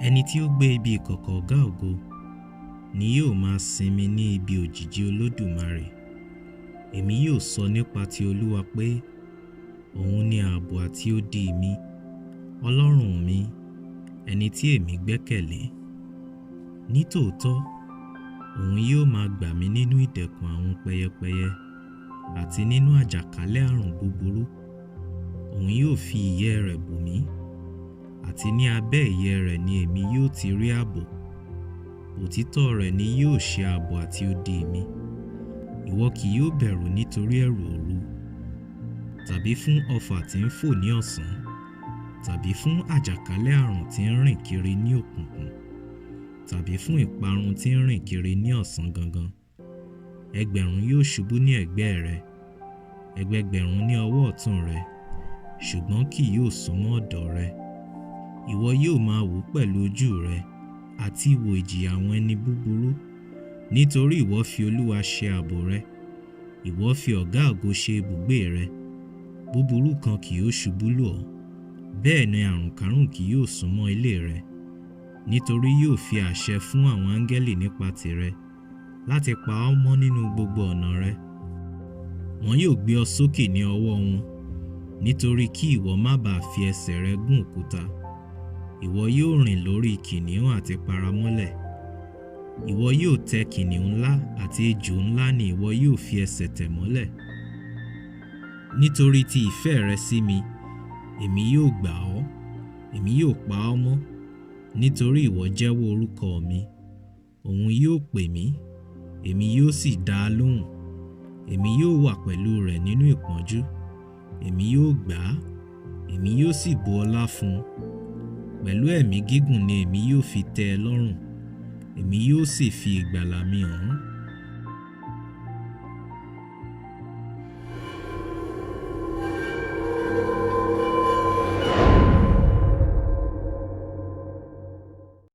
Ẹni tí ó gbé ibi ìkọ̀kọ̀ ọ̀gá ògo ni yóò máa sinmi ní ibi òjìji Olódùmarè. Èmi yóò sọ nípa ti Olúwa pé, òun ni ààbò àti odi mi, Ọlọ́run mi, ẹni tí èmi gbẹ́kẹ̀lé. Nítòótọ́, òun yóò máa gbà mí nínú ìdẹ̀kùn àwọn pẹyẹpẹyẹ àti nínú àjàkálẹ̀ àrùn búburú. Òun yóò fi ìyẹ́ rẹ̀ bò mí, àti ní abẹ́ ìyẹ́ rẹ̀ ni èmi yóò ti rí ààbò. Òtítọ́ rẹ̀ ni yóò ṣe ààbò àti odi mi. Ìwọ kì yóò bẹ̀rù nítorí ẹ̀rù òru, tàbí fún ọfà tí ń fò ní ọ̀sán, tàbí fún àjàkálẹ̀ àrùn tí ń rìn kiri ní òkùnkùn, tàbí fún ìparun tí ń rìn kiri ní ọ̀sán gangan. Ẹgbẹ̀rún yóò ṣubú ní ẹ̀gbẹ́ rẹ, ẹgbẹgbẹ̀rún ní ọwọ́ ọ̀tún rẹ, ṣùgbọ́n kì yóò súnmọ́ ọ̀dọ̀ rẹ. Ìwọ yóò máa wò pẹ̀lú ojú rẹ àti ìwò ìjìyà àwọn ẹni búburú, nítorí ìwọ fi Olúwa ṣe ààbò rẹ. Ìwọ fi ọ̀gá ògo ṣe ibùgbé rẹ. Búburú kan kì yóò ṣubú lù ọ́, bẹ́ẹ̀ ni àrùnkárùn kì yóò súnmọ́ ilé rẹ, nítorí yóò fi àṣẹ fún àwọn áńgẹ́lì nípa tìrẹ láti pa ọ́ mọ́ nínú gbogbo ọ̀nà rẹ. Wọn yóò gbé ọ sókè ní ọwọ́ wọn, nítorí kí ìwọ má bàa fi ẹsẹ̀ rẹ gún òkúta. Ìwọ yóò rìn lórí kìnìún àti paramọ́lẹ̀. Ìwọ yóò tẹ kìnìún ńlá àti ejò ńlá ni ìwọ yóò fi ẹsẹ̀ tẹ̀ mọ́lẹ̀. Nítorí ti ìfẹ́ rẹ sí mi, èmi yóò gbà ọ́, èmi yóò pa ọ́ mọ́. Nítorí ìwọ jẹ́wọ́ orúkọ mi, òun yóò pè mí, èmi yóò sì dá a lóhùn. Èmi yóò wà pẹ̀lú rẹ̀ nínú ìpọ́njú, èmi yóò gbà á, èmi yóò sì bu ọlá fún un. Pẹ̀lú ẹ̀mí gígùn ni èmi yóò fi tẹ́ ẹ lọ́rùn, èmi yóò sì fi ìgbàlà mi hàn án.